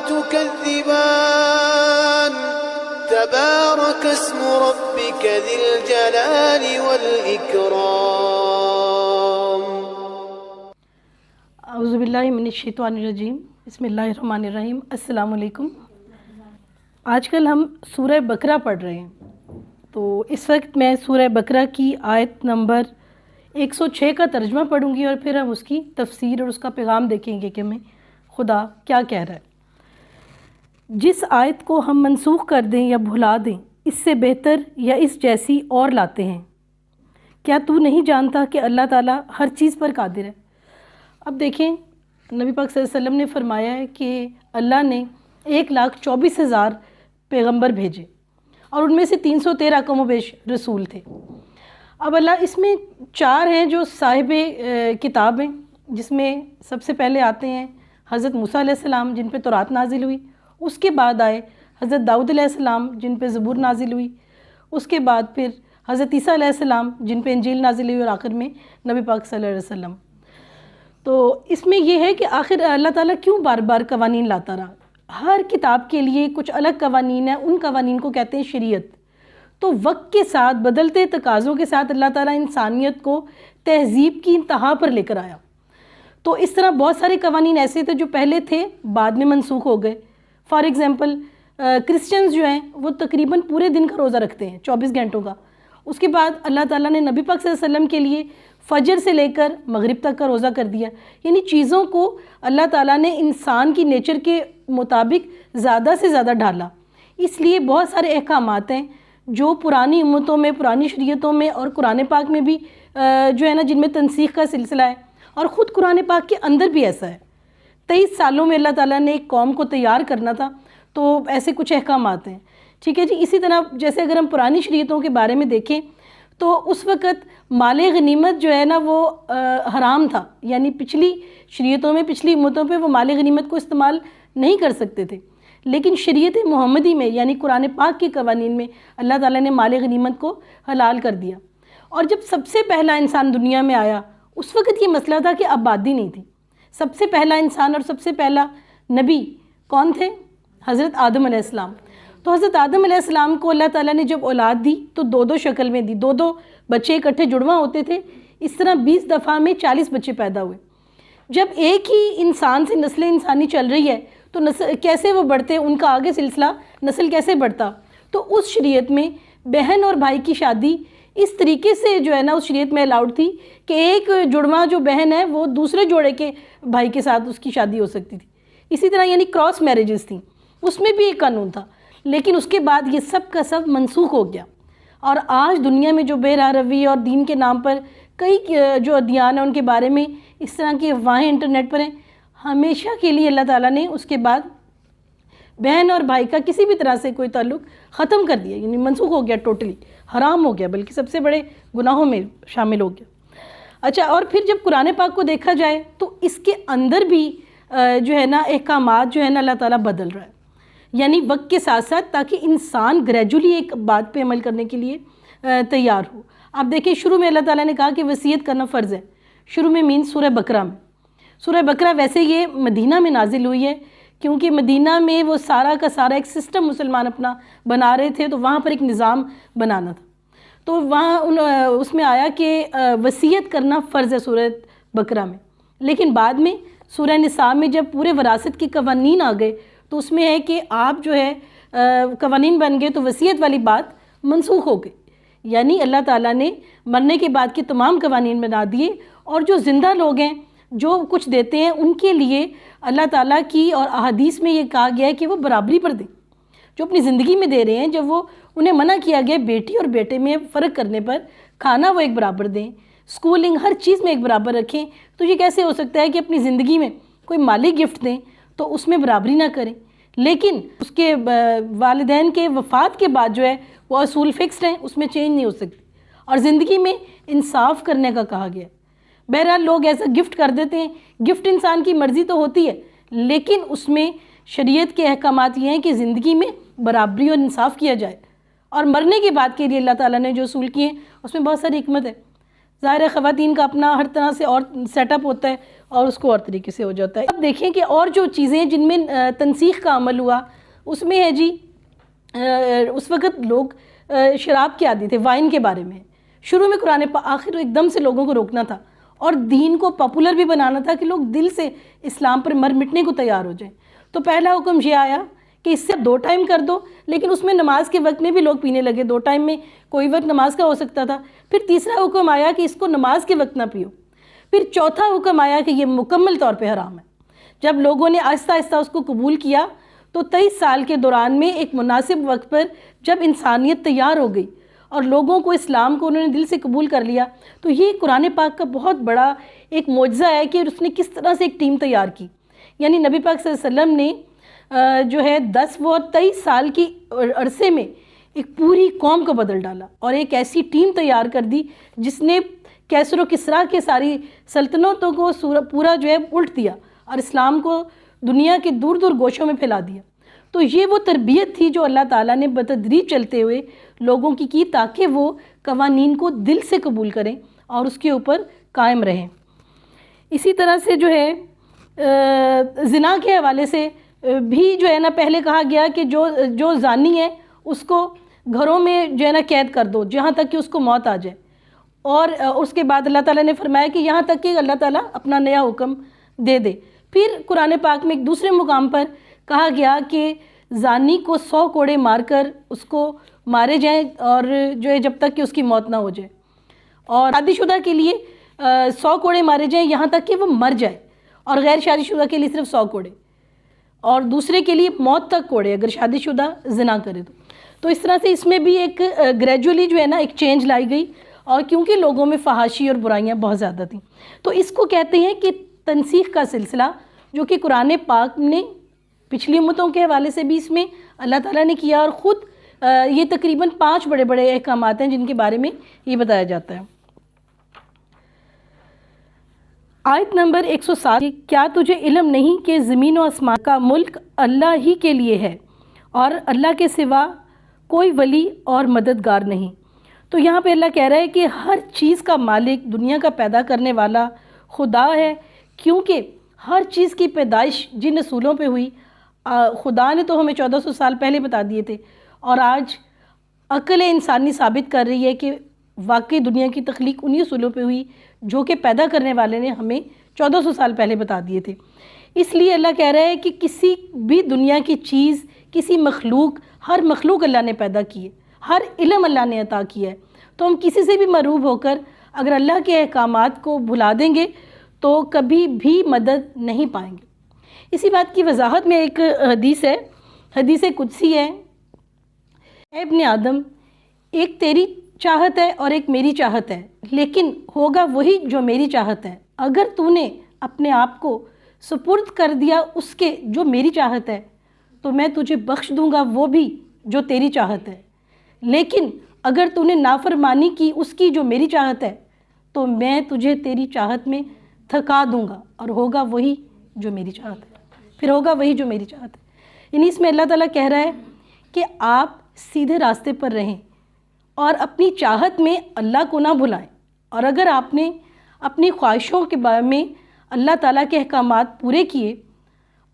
تكذبان تبارك اسم ربك ذي الجلال والإكرام. اعوذ باللہ من الشیطان الرجیم. بسم اللہ الرحمن الرحیم. السلام علیکم. آج کل ہم سورہ بقرہ پڑھ رہے ہیں، تو اس وقت میں سورہ بقرہ کی آیت نمبر 106 کا ترجمہ پڑھوں گی، اور پھر ہم اس کی تفسیر اور اس کا پیغام دیکھیں گے کہ ہمیں خدا کیا کہہ رہا ہے. جس آیت کو ہم منسوخ کر دیں یا بھلا دیں، اس سے بہتر یا اس جیسی اور لاتے ہیں. کیا تو نہیں جانتا کہ اللہ تعالیٰ ہر چیز پر قادر ہے؟ اب دیکھیں، نبی پاک صلی اللہ علیہ وسلم نے فرمایا ہے کہ اللہ نے 1,24,000 پیغمبر بھیجے، اور ان میں سے 313 کم و بیش رسول تھے. اب اللہ اس میں 4 ہیں جو صاحب کتاب ہیں، جس میں سب سے پہلے آتے ہیں حضرت موسیٰ علیہ السلام جن پہ تورات نازل ہوئی، اس کے بعد آئے حضرت داؤد علیہ السلام جن پہ زبور نازل ہوئی، اس کے بعد پھر حضرت عیسیٰ علیہ السلام جن پہ انجیل نازل ہوئی، اور آخر میں نبی پاک صلی اللہ علیہ وسلم. تو اس میں یہ ہے کہ آخر اللہ تعالیٰ کیوں بار بار قوانین لاتا رہا؟ ہر کتاب کے لیے کچھ الگ قوانین ہیں، ان قوانین کو کہتے ہیں شریعت. تو وقت کے ساتھ بدلتے تقاضوں کے ساتھ اللہ تعالیٰ انسانیت کو تہذیب کی انتہا پر لے کر آیا. تو اس طرح بہت سارے قوانین ایسے تھے جو پہلے تھے، بعد میں منسوخ ہو گئے. فار ایگزامپل کرسچنز جو ہیں وہ تقریباً پورے دن کا روزہ رکھتے ہیں، 24 گھنٹوں کا. اس کے بعد اللہ تعالیٰ نے نبی پاک صلی اللہ علیہ وسلم کے لیے فجر سے لے کر مغرب تک کا روزہ کر دیا. یعنی چیزوں کو اللہ تعالیٰ نے انسان کی نیچر کے مطابق زیادہ سے زیادہ ڈھالا. اس لیے بہت سارے احکامات ہیں جو پرانی امتوں میں، پرانی شریعتوں میں اور قرآن پاک میں بھی جو ہے نا، جن میں تنسیخ کا سلسلہ ہے، اور خود قرآن پاک کے اندر بھی ایسا ہے. 23 سالوں میں اللہ تعالیٰ نے ایک قوم کو تیار کرنا تھا، تو ایسے کچھ احکامات ہیں. ٹھیک ہے جی. اسی طرح جیسے اگر ہم پرانی شریعتوں کے بارے میں دیکھیں تو اس وقت مال غنیمت جو ہے نا وہ حرام تھا. یعنی پچھلی شریعتوں میں، پچھلی امتوں پہ وہ مال غنیمت کو استعمال نہیں کر سکتے تھے، لیکن شریعت محمدی میں یعنی قرآن پاک کے قوانین میں اللہ تعالیٰ نے مال غنیمت کو حلال کر دیا. اور جب سب سے پہلا انسان دنیا میں آیا، اس وقت یہ مسئلہ تھا کہ آبادی نہیں تھی. سب سے پہلا انسان اور سب سے پہلا نبی کون تھے؟ حضرت آدم علیہ السلام. تو حضرت آدم علیہ السلام کو اللہ تعالیٰ نے جب اولاد دی تو 2 شکل میں دی. 2 بچے اکٹھے جڑواں ہوتے تھے. اس طرح 20 دفعہ میں 40 بچے پیدا ہوئے. جب ایک ہی انسان سے نسل انسانی چل رہی ہے تو کیسے وہ بڑھتے، ان کا آگے سلسلہ نسل کیسے بڑھتا؟ تو اس شریعت میں بہن اور بھائی کی شادی اس طریقے سے جو ہے نا اس شریعت میں الاؤڈ تھی کہ ایک جڑواں جو بہن ہے وہ دوسرے جوڑے کے بھائی کے ساتھ اس کی شادی ہو سکتی تھی. اسی طرح یعنی کراس میرجز تھیں، اس میں بھی ایک قانون تھا. لیکن اس کے بعد یہ سب کا سب منسوخ ہو گیا. اور آج دنیا میں جو بے راہ روی اور دین کے نام پر کئی جو ادیان ہیں ان کے بارے میں اس طرح کی افواہیں انٹرنیٹ پر ہیں، ہمیشہ کے لیے اللہ تعالیٰ نے اس کے بعد بہن اور بھائی کا کسی بھی طرح سے کوئی تعلق ختم کر دیا. یعنی منسوخ ہو گیا، ٹوٹلی حرام ہو گیا، بلکہ سب سے بڑے گناہوں میں شامل ہو گیا. اچھا، اور پھر جب قرآن پاک کو دیکھا جائے تو اس کے اندر بھی جو ہے نا احکامات جو ہے نا اللہ تعالیٰ بدل رہا ہے. یعنی وقت کے ساتھ ساتھ تاکہ انسان گریجولی ایک بات پہ عمل کرنے کے لیے تیار ہو. آپ دیکھیں شروع میں اللہ تعالیٰ نے کہا کہ وصیت کرنا فرض ہے. شروع میں مین سورہ بقرہ میں. سورہ بقرہ ویسے یہ مدینہ میں نازل ہوئی ہے، کیونکہ مدینہ میں وہ سارا کا سارا ایک سسٹم مسلمان اپنا بنا رہے تھے، تو وہاں پر ایک نظام بنانا تھا. تو وہاں اس میں آیا کہ وصیت کرنا فرض ہے سورہ بقرہ میں. لیکن بعد میں سورہ نساء میں جب پورے وراثت کے قوانین آ گئے تو اس میں ہے کہ آپ جو ہے قوانین بن گئے تو وصیت والی بات منسوخ ہو گئی. یعنی اللہ تعالیٰ نے مرنے کے بعد کے تمام قوانین بنا دیے، اور جو زندہ لوگ ہیں جو کچھ دیتے ہیں ان کے لیے اللہ تعالیٰ کی اور احادیث میں یہ کہا گیا ہے کہ وہ برابری پر دیں. جو اپنی زندگی میں دے رہے ہیں، جب وہ انہیں منع کیا گیا بیٹی اور بیٹے میں فرق کرنے پر، کھانا وہ ایک برابر دیں، سکولنگ ہر چیز میں ایک برابر رکھیں، تو یہ کیسے ہو سکتا ہے کہ اپنی زندگی میں کوئی مالی گفٹ دیں تو اس میں برابری نہ کریں، لیکن اس کے والدین کے وفات کے بعد جو ہے وہ اصول فکسڈ ہیں، اس میں چینج نہیں ہو سکتی. اور زندگی میں انصاف کرنے کا کہا گیا. بہرحال لوگ ایسا گفٹ کر دیتے ہیں. گفٹ انسان کی مرضی تو ہوتی ہے، لیکن اس میں شریعت کے احکامات یہ ہیں کہ زندگی میں برابری اور انصاف کیا جائے. اور مرنے کے بعد کے لیے اللہ تعالیٰ نے جو اصول کیے ہیں اس میں بہت ساری حکمت ہے. ظاہر ہے خواتین کا اپنا ہر طرح سے اور سیٹ اپ ہوتا ہے، اور اس کو اور طریقے سے ہو جاتا ہے۔ اب دیکھیں کہ اور جو چیزیں جن میں تنسیخ کا عمل ہوا اس میں ہے جی اس وقت لوگ شراب کے عادی تھے، وائن کے بارے میں شروع میں قرآن پاک آخر ایک دم سے لوگوں کو روکنا تھا اور دین کو پاپولر بھی بنانا تھا کہ لوگ دل سے اسلام پر مر مٹنے کو تیار ہو جائیں۔ تو پہلا حکم یہ آیا کہ اس سے 2 ٹائم کر دو، لیکن اس میں نماز کے وقت میں بھی لوگ پینے لگے، 2 ٹائم میں کوئی وقت نماز کا ہو سکتا تھا۔ پھر تیسرا حکم آیا کہ اس کو نماز کے وقت نہ پیو۔ پھر چوتھا حکم آیا کہ یہ مکمل طور پہ حرام ہے۔ جب لوگوں نے آہستہ آہستہ اس کو قبول کیا تو 23 سال کے دوران میں ایک مناسب وقت پر جب انسانیت تیار ہو گئی اور لوگوں کو اسلام کو انہوں نے دل سے قبول کر لیا، تو یہ قرآن پاک کا بہت بڑا ایک معجزہ ہے کہ اس نے کس طرح سے ایک ٹیم تیار کی۔ یعنی نبی پاک صلی اللہ علیہ وسلم نے جو ہے 23 سال کی عرصے میں ایک پوری قوم کو بدل ڈالا اور ایک ایسی ٹیم تیار کر دی جس نے کیسر و کسریٰ کے ساری سلطنتوں کو پورا جو ہے الٹ دیا اور اسلام کو دنیا کے دور دور گوشوں میں پھیلا دیا۔ تو یہ وہ تربیت تھی جو اللہ تعالیٰ نے بتدریج چلتے ہوئے لوگوں کی تاکہ وہ قوانین کو دل سے قبول کریں اور اس کے اوپر قائم رہیں۔ اسی طرح سے جو ہے زنا کے حوالے سے بھی جو ہے نا پہلے کہا گیا کہ جو زانی ہے اس کو گھروں میں جو ہے نا قید کر دو جہاں تک کہ اس کو موت آ جائے، اور اس کے بعد اللہ تعالیٰ نے فرمایا کہ یہاں تک کہ اللہ تعالیٰ اپنا نیا حکم دے دے۔ پھر قرآن پاک میں ایک دوسرے مقام پر کہا گیا کہ زانی کو 100 کوڑے مار کر اس کو مارے جائیں اور جو ہے جب تک کہ اس کی موت نہ ہو جائے، اور شادی شدہ کے لیے 100 کوڑے مارے جائیں یہاں تک کہ وہ مر جائے، اور غیر شادی شدہ کے لیے صرف 100 کوڑے، اور دوسرے کے لیے موت تک کوڑے اگر شادی شدہ زنا کرے تو اس طرح سے اس میں بھی ایک گریجولی جو ہے نا ایک چینج لائی گئی، اور کیونکہ لوگوں میں فحاشی اور برائیاں بہت زیادہ تھیں تو اس کو کہتے ہیں کہ تنسیخ کا سلسلہ، جو کہ قرآن پاک نے پچھلی امتوں کے حوالے سے بھی اس میں اللہ تعالیٰ نے کیا، اور خود یہ تقریباً 5 بڑے بڑے احکامات ہیں جن کے بارے میں یہ بتایا جاتا ہے۔ آیت نمبر 107، کیا تجھے علم نہیں کہ زمین و آسمان کا ملک اللہ ہی کے لیے ہے اور اللہ کے سوا کوئی ولی اور مددگار نہیں۔ تو یہاں پہ اللہ کہہ رہا ہے کہ ہر چیز کا مالک، دنیا کا پیدا کرنے والا خدا ہے، کیونکہ ہر چیز کی پیدائش جن اصولوں پہ ہوئی خدا نے تو ہمیں 1400 سال پہلے بتا دیے تھے، اور آج عقل انسانی ثابت کر رہی ہے کہ واقعی دنیا کی تخلیق انہی اصولوں پہ ہوئی جو کہ پیدا کرنے والے نے ہمیں 1400 سال پہلے بتا دیے تھے۔ اس لیے اللہ کہہ رہا ہے کہ کسی بھی دنیا کی چیز، کسی مخلوق، ہر مخلوق اللہ نے پیدا کی ہے، ہر علم اللہ نے عطا کیا ہے، تو ہم کسی سے بھی محروب ہو کر اگر اللہ کے احکامات کو بھلا دیں گے تو کبھی بھی مدد نہیں پائیں گے۔ اسی بات کی وضاحت میں ایک حدیث ہے، حدیث قدسی ہے، اے ابن آدم، ایک تیری چاہت ہے اور ایک میری چاہت ہے، لیکن ہوگا وہی جو میری چاہت ہے۔ اگر تو نے اپنے آپ کو سپرد کر دیا اس کے جو میری چاہت ہے تو میں تجھے بخش دوں گا وہ بھی جو تیری چاہت ہے، لیکن اگر تو نے نافرمانی کی اس کی جو میری چاہت ہے تو میں تجھے تیری چاہت میں تھکا دوں گا، اور ہوگا وہی جو میری چاہت ہے، پھر ہوگا وہی جو میری چاہت ہے۔ یعنی اس میں اللہ تعالیٰ کہہ رہا ہے کہ آپ سیدھے راستے پر رہیں اور اپنی چاہت میں اللہ کو نہ بھلائیں، اور اگر آپ نے اپنی خواہشوں کے بارے میں اللہ تعالیٰ کے احکامات پورے کیے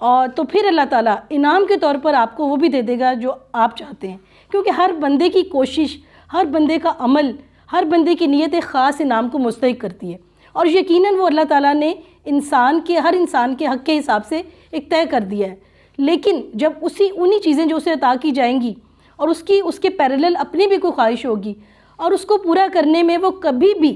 اور تو پھر اللہ تعالیٰ انعام کے طور پر آپ کو وہ بھی دے دے گا جو آپ چاہتے ہیں، کیونکہ ہر بندے کی کوشش، ہر بندے کا عمل، ہر بندے کی نیت ایک خاص انعام کو مستحق کرتی ہے، اور یقیناً وہ اللہ تعالیٰ نے ہر انسان کے حق کے حساب سے ایک طے کر دیا ہے، لیکن جب انہی چیزیں جو اسے عطا کی جائیں گی اور اس کے پیرلل اپنی بھی کوئی خواہش ہوگی اور اس کو پورا کرنے میں وہ کبھی بھی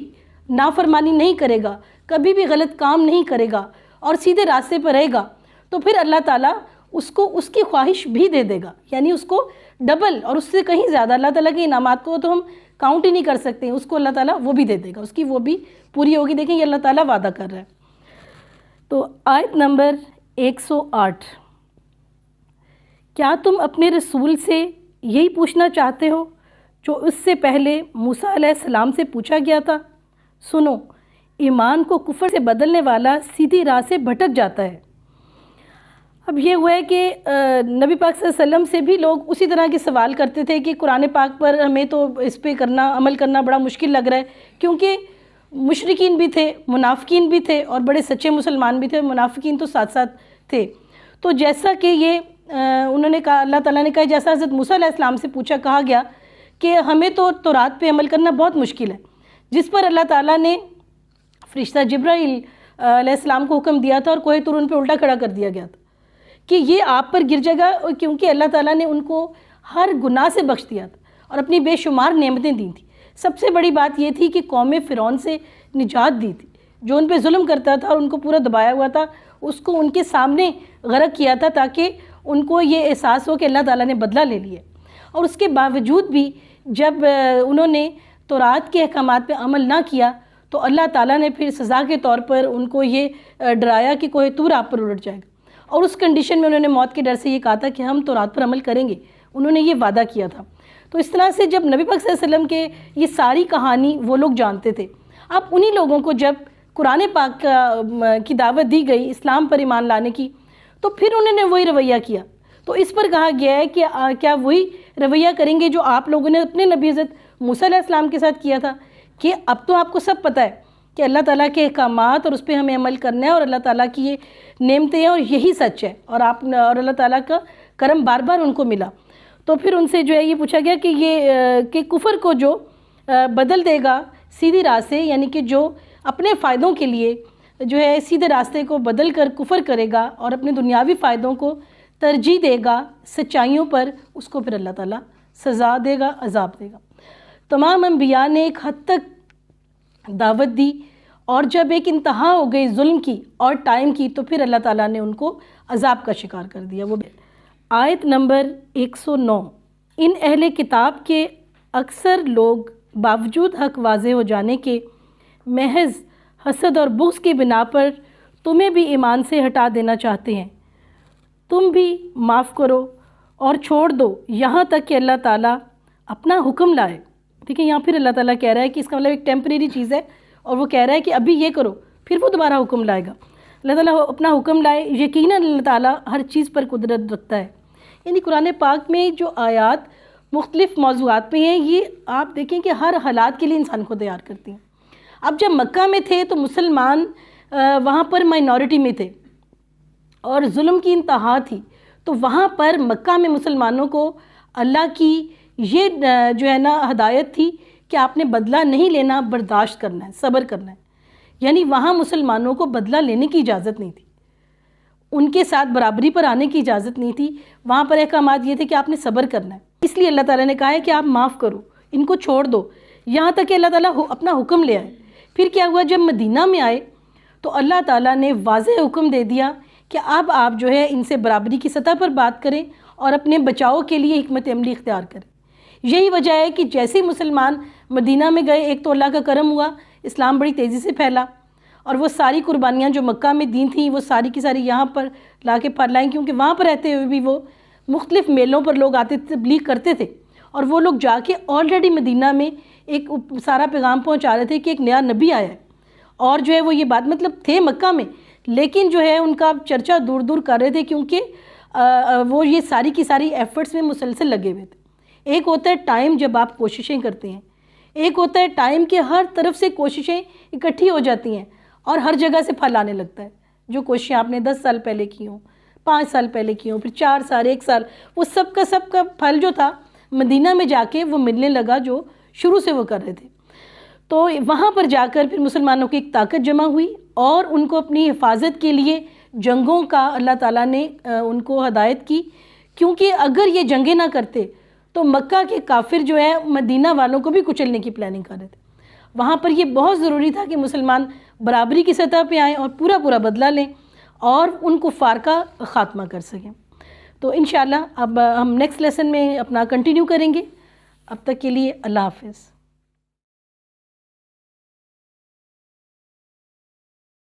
نافرمانی نہیں کرے گا، کبھی بھی غلط کام نہیں کرے گا اور سیدھے راستے پر رہے گا، تو پھر اللہ تعالیٰ اس کو اس کی خواہش بھی دے دے گا، یعنی اس کو ڈبل اور اس سے کہیں زیادہ اللہ تعالیٰ کے انعامات کو تو ہم کاؤنٹ ہی نہیں کر سکتے، اس کو اللہ تعالیٰ وہ بھی دے دے گا، اس کی وہ بھی پوری ہوگی۔ دیکھیں یہ اللہ تعالیٰ وعدہ کر رہا ہے۔ تو آیت نمبر 108، کیا تم اپنے رسول سے یہی پوچھنا چاہتے ہو جو اس سے پہلے موسیٰ علیہ السلام سے پوچھا گیا تھا؟ سنو، ایمان کو کفر سے بدلنے والا سیدھی راہ سے بھٹک جاتا ہے۔ اب یہ ہوا ہے کہ نبی پاک صلی اللہ علیہ وسلم سے بھی لوگ اسی طرح کے سوال کرتے تھے کہ قرآن پاک پر ہمیں تو اس پہ عمل کرنا بڑا مشکل لگ رہا ہے، کیونکہ مشرکین بھی تھے، منافقین بھی تھے، اور بڑے سچے مسلمان بھی تھے، منافقین تو ساتھ ساتھ تھے۔ تو جیسا کہ یہ انہوں نے کہا، اللہ تعالیٰ نے کہا، جیسا حضرت موسیٰ علیہ السلام سے کہا گیا کہ ہمیں تو تورات پہ عمل کرنا بہت مشکل ہے، جس پر اللہ تعالیٰ نے فرشتہ جبرائیل علیہ السلام کو حکم دیا تھا اور کوہ طور ان پہ الٹا کھڑا کر دیا گیا تھا کہ یہ آپ پر گر جائے گا، کیونکہ اللہ تعالیٰ نے ان کو ہر گناہ سے بخش دیا تھا اور اپنی بے شمار نعمتیں دی تھیں۔ سب سے بڑی بات یہ تھی کہ قوم فرعون سے نجات دی تھی، جو ان پہ ظلم کرتا تھا اور ان کو پورا دبایا ہوا تھا، اس کو ان کے سامنے غرق کیا تھا تاکہ ان کو یہ احساس ہو کہ اللہ تعالیٰ نے بدلہ لے لیا۔ اور اس کے باوجود بھی جب انہوں نے تورات کے احکامات پہ عمل نہ کیا تو اللہ تعالیٰ نے پھر سزا کے طور پر ان کو یہ ڈرایا کہ کوہ طور آپ پر الٹ جائے گا، اور اس کنڈیشن میں انہوں نے موت کے ڈر سے یہ کہا تھا کہ ہم تورات پر عمل کریں گے، انہوں نے یہ وعدہ کیا تھا۔ تو اس طرح سے جب نبی پاک صلی اللہ علیہ وسلم کے یہ ساری کہانی وہ لوگ جانتے تھے، اب انہی لوگوں کو جب قرآن پاک کی دعوت دی گئی اسلام پر ایمان لانے کی، تو پھر انہوں نے وہی رویہ کیا۔ تو اس پر کہا گیا ہے کہ کیا وہی رویہ کریں گے جو آپ لوگوں نے اپنے نبی حضرت موسیٰ علیہ السلام کے ساتھ کیا تھا، کہ اب تو آپ کو سب پتہ ہے کہ اللہ تعالیٰ کے احکامات اور اس پہ ہمیں عمل کرنا ہے، اور اللہ تعالیٰ کی یہ نعمتیں ہیں اور یہی سچ ہے، اور اللہ تعالیٰ کا کرم بار بار ان کو ملا۔ تو پھر ان سے جو ہے یہ پوچھا گیا کہ یہ کہ کفر کو جو بدل دے گا سیدھی راہ سے، یعنی کہ جو اپنے فائدوں کے لیے جو ہے سیدھے راستے کو بدل کر کفر کرے گا اور اپنے دنیاوی فائدوں کو ترجیح دے گا سچائیوں پر، اس کو پھر اللہ تعالیٰ سزا دے گا، عذاب دے گا۔ تمام انبیاء نے ایک حد تک دعوت دی، اور جب ایک انتہا ہو گئی ظلم کی اور ٹائم کی تو پھر اللہ تعالیٰ نے ان کو عذاب کا شکار کر دیا۔ وہ آیت نمبر 109، ان اہل کتاب کے اکثر لوگ باوجود حق واضح ہو جانے کے محض حسد اور بغض کی بنا پر تمہیں بھی ایمان سے ہٹا دینا چاہتے ہیں۔ تم بھی معاف کرو اور چھوڑ دو یہاں تک کہ اللہ تعالیٰ اپنا حکم لائے۔ دیکھیں یہاں پھر اللہ تعالیٰ کہہ رہا ہے کہ اس کا مطلب ایک ٹیمپریری چیز ہے، اور وہ کہہ رہا ہے کہ ابھی یہ کرو پھر وہ دوبارہ حکم لائے گا۔ اللہ تعالیٰ اپنا حکم لائے، یقیناً اللہ تعالیٰ ہر چیز پر قدرت رکھتا ہے۔ یعنی قرآن پاک میں جو آیات مختلف موضوعات پہ ہیں، یہ آپ دیکھیں کہ ہر حالات کے لیے انسان کو تیار کرتی ہیں۔ اب جب مکہ میں تھے تو مسلمان وہاں پر مائنورٹی میں تھے اور ظلم کی انتہا تھی، تو وہاں پر مکہ میں مسلمانوں کو اللہ کی یہ جو ہے نا ہدایت تھی کہ آپ نے بدلہ نہیں لینا، برداشت کرنا ہے، صبر کرنا ہے۔ یعنی وہاں مسلمانوں کو بدلہ لینے کی اجازت نہیں تھی، ان کے ساتھ برابری پر آنے کی اجازت نہیں تھی، وہاں پر احکامات یہ تھے کہ آپ نے صبر کرنا ہے۔ اس لیے اللہ تعالیٰ نے کہا ہے کہ آپ معاف کرو، ان کو چھوڑ دو یہاں تک کہ اللہ تعالیٰ اپنا حکم لے آئے۔ پھر کیا ہوا، جب مدینہ میں آئے تو اللہ تعالیٰ نے واضح حکم دے دیا کہ اب آپ جو ہے ان سے برابری کی سطح پر بات کریں اور اپنے بچاؤ کے لیے حکمت عملی اختیار کریں۔ یہی وجہ ہے کہ جیسے ہی مسلمان مدینہ میں گئے، ایک تو اللہ کا کرم ہوا، اسلام بڑی تیزی سے پھیلا، اور وہ ساری قربانیاں جو مکہ میں دی تھیں وہ ساری کی ساری یہاں پر لا کے پھیلائیں، کیونکہ وہاں پر رہتے ہوئے بھی وہ مختلف میلوں پر لوگ آتے تھے، تبلیغ کرتے تھے، اور وہ لوگ جا کے آلریڈی مدینہ میں ایک سارا پیغام پہنچا رہے تھے کہ ایک نیا نبی آیا ہے، اور جو ہے وہ یہ بات مطلب تھے مکہ میں، لیکن جو ہے ان کا چرچا دور دور کر رہے تھے، کیونکہ وہ یہ ساری کی ساری ایفرٹس میں مسلسل لگے ہوئے تھے۔ ایک ہوتا ہے ٹائم جب آپ کوششیں کرتے ہیں، ایک ہوتا ہے ٹائم کہ ہر طرف سے کوششیں اکٹھی ہو جاتی ہیں اور ہر جگہ سے پھل آنے لگتا ہے۔ جو کوششیں آپ نے 10 سال پہلے کی ہوں، 5 سال پہلے کی ہوں، پھر 4 سال، 1 سال، وہ سب کا پھل جو تھا مدینہ میں جا کے وہ ملنے لگا جو شروع سے وہ کر رہے تھے۔ تو وہاں پر جا کر پھر مسلمانوں کی ایک طاقت جمع ہوئی، اور ان کو اپنی حفاظت کے لیے جنگوں کا اللہ تعالیٰ نے ان کو ہدایت کی، کیونکہ اگر یہ جنگیں نہ کرتے تو مکہ کے کافر جو ہے مدینہ والوں کو بھی کچلنے کی پلاننگ کر رہے تھے۔ وہاں پر یہ بہت ضروری تھا کہ مسلمان برابری کی سطح پہ آئیں اور پورا بدلہ لیں اور ان کفار کا خاتمہ کر سکیں۔ تو انشاءاللہ اب ہم نیکسٹ لیسن میں اپنا کنٹینیو کریں گے۔ اب تک کے لیے اللہ حافظ۔